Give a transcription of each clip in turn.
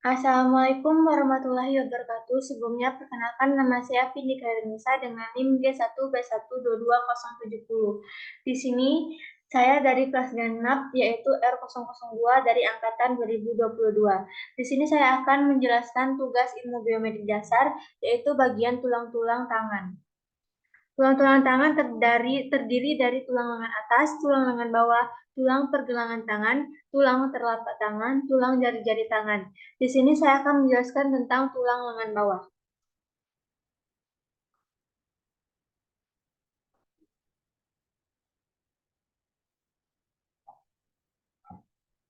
Assalamualaikum warahmatullahi wabarakatuh. Sebelumnya, perkenalkan nama saya Vindi Karenisa dengan NIM G1B1220070. Di sini, saya dari kelas genap, yaitu R002 dari Angkatan 2022. Di sini saya akan menjelaskan tugas ilmu biometrik dasar, yaitu bagian tulang-tulang tangan. Tulang-tulang tangan terdiri dari tulang lengan atas, tulang lengan bawah, tulang pergelangan tangan, tulang telapak tangan, tulang jari-jari tangan. Di sini saya akan menjelaskan tentang tulang lengan bawah.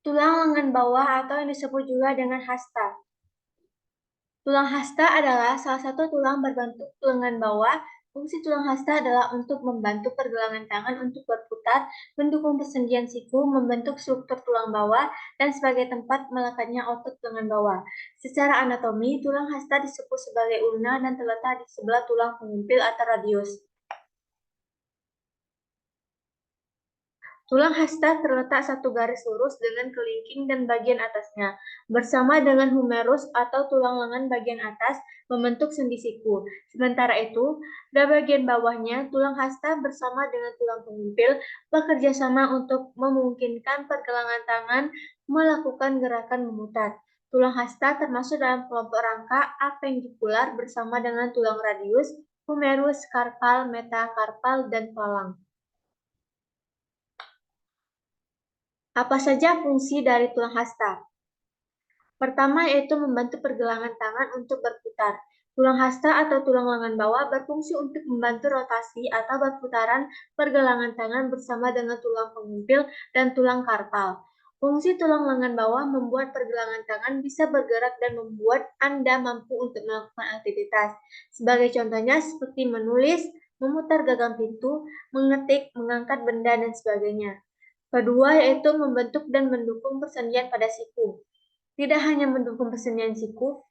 Tulang lengan bawah atau yang disebut juga dengan hasta. Tulang hasta adalah salah satu tulang berbentuk lengan bawah. Fungsi tulang hasta adalah untuk membantu pergelangan tangan untuk berputar, mendukung persendian siku, membentuk struktur tulang bawah, dan sebagai tempat melekatnya otot lengan bawah. Secara anatomi, tulang hasta disebut sebagai ulna dan terletak di sebelah tulang pengumpil atau radius. Tulang hasta terletak satu garis lurus dengan kelingking dan bagian atasnya, bersama dengan humerus atau tulang lengan bagian atas membentuk sendi siku. Sementara itu, pada bagian bawahnya, tulang hasta bersama dengan tulang pengumpil bekerja sama untuk memungkinkan pergelangan tangan melakukan gerakan memutar. Tulang hasta termasuk dalam kelompok rangka apendikular bersama dengan tulang radius, humerus, karpal, metakarpal, dan tulang. Apa saja fungsi dari tulang hasta? Pertama yaitu membantu pergelangan tangan untuk berputar. Tulang hasta atau tulang lengan bawah berfungsi untuk membantu rotasi atau berputaran pergelangan tangan bersama dengan tulang pengumpil dan tulang karpal. Fungsi tulang lengan bawah membuat pergelangan tangan bisa bergerak dan membuat Anda mampu untuk melakukan aktivitas. Sebagai contohnya seperti menulis, memutar gagang pintu, mengetik, mengangkat benda, dan sebagainya. Kedua yaitu membentuk dan mendukung persendian pada siku. Tidak hanya mendukung persendian siku,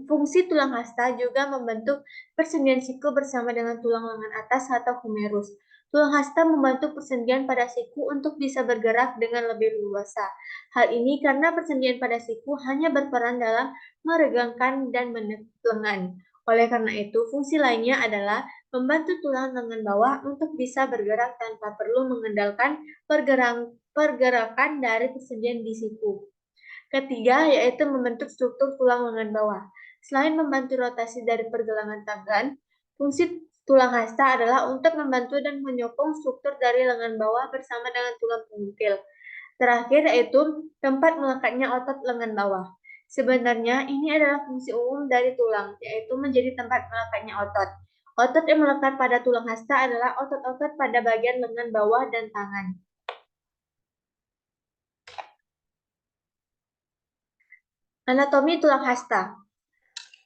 fungsi tulang hasta juga membentuk persendian siku bersama dengan tulang lengan atas atau humerus. Tulang hasta membantu persendian pada siku untuk bisa bergerak dengan lebih leluasa. Hal ini karena persendian pada siku hanya berperan dalam meregangkan dan menekan lengan. Oleh karena itu, fungsi lainnya adalah membantu tulang lengan bawah untuk bisa bergerak tanpa perlu mengandalkan pergerakan dari persendian di siku. Ketiga, yaitu membentuk struktur tulang lengan bawah. Selain membantu rotasi dari pergelangan tangan, fungsi tulang hasta adalah untuk membantu dan menyokong struktur dari lengan bawah bersama dengan tulang pengumpil. Terakhir, yaitu tempat melekatnya otot lengan bawah. Sebenarnya, ini adalah fungsi umum dari tulang, yaitu menjadi tempat melekatnya otot. Otot yang melekat pada tulang hasta adalah otot-otot pada bagian lengan bawah dan tangan. Anatomi tulang hasta.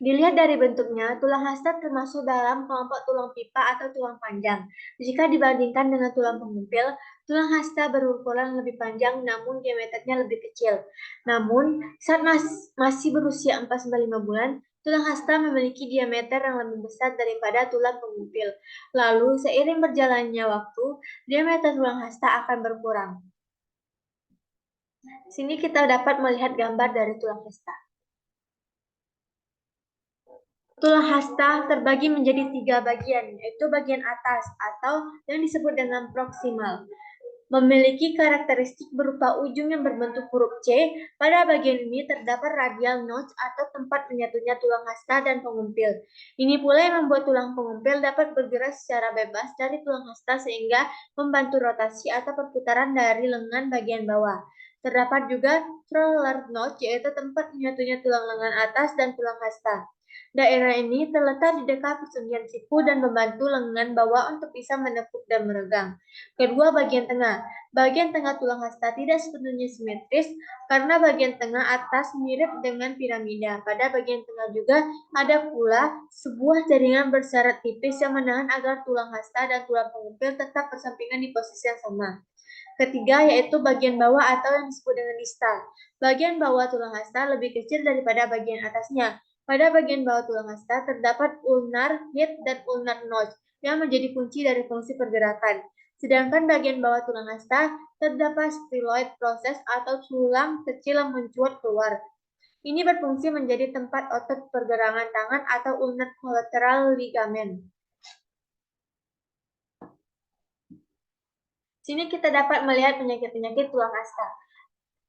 Dilihat dari bentuknya, tulang hasta termasuk dalam kelompok tulang pipa atau tulang panjang. Jika dibandingkan dengan tulang pengumpil, tulang hasta berukuran lebih panjang namun diameternya lebih kecil. Namun, saat masih berusia 4-5 bulan, tulang hasta memiliki diameter yang lebih besar daripada tulang pengumpil. Lalu, seiring berjalannya waktu, diameter tulang hasta akan berkurang. Sini kita dapat melihat gambar dari tulang hasta. Tulang hasta terbagi menjadi 3 bagian, yaitu bagian atas atau yang disebut dengan proksimal. Memiliki karakteristik berupa ujung yang berbentuk huruf C. Pada bagian ini terdapat radial notch atau tempat menyatunya tulang hasta dan pengumpil. Ini pula yang membuat tulang pengumpil dapat bergerak secara bebas dari tulang hasta sehingga membantu rotasi atau perputaran dari lengan bagian bawah. Terdapat juga troller notch, yaitu tempat menyatunya tulang lengan atas dan tulang hasta. Daerah ini terletak di dekat persendian siku dan membantu lengan bawah untuk bisa menekuk dan meregang. Kedua, bagian tengah. Bagian tengah tulang hasta tidak sepenuhnya simetris karena bagian tengah atas mirip dengan piramida. Pada bagian tengah juga ada pula sebuah jaringan bersyarat tipis yang menahan agar tulang hasta dan tulang pengumpil tetap bersampingan di posisi yang sama. Ketiga, yaitu bagian bawah atau yang disebut dengan distal. Bagian bawah tulang hasta lebih kecil daripada bagian atasnya. Pada bagian bawah tulang hasta terdapat ulnar head dan ulnar notch yang menjadi kunci dari fungsi pergerakan. Sedangkan bagian bawah tulang hasta terdapat styloid process atau tulang kecil yang mencuat keluar. Ini berfungsi menjadi tempat otot pergelangan tangan atau ulnar collateral ligament. Sini kita dapat melihat penyakit-penyakit tulang hasta.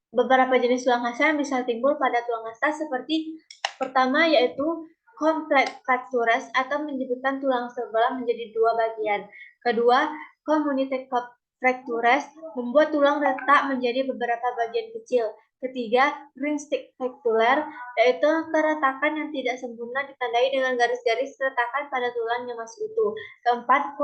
Beberapa jenis tulang hasta yang bisa timbul pada tulang hasta seperti pertama yaitu complex fractures atau menyebutkan tulang sebelah menjadi dua bagian. Kedua, comminuted fractures membuat tulang retak menjadi beberapa bagian kecil. Ketiga, ring stick fracture yaitu keretakan yang tidak sempurna ditandai dengan garis-garis retakan pada tulang yang masih utuh. Keempat,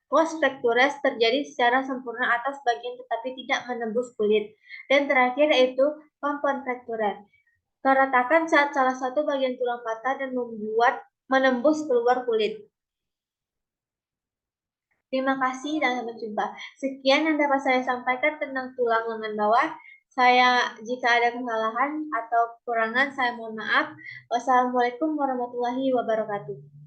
post fractures terjadi secara sempurna atas bagian tetapi tidak menembus kulit. Dan terakhir yaitu compound fracture. Keretakan saat salah satu bagian tulang patah dan menembus keluar kulit. Terima kasih dan sampai jumpa. Sekian yang dapat saya sampaikan tentang tulang lengan bawah. Jika ada kesalahan atau kekurangan, saya mohon maaf. Wassalamualaikum warahmatullahi wabarakatuh.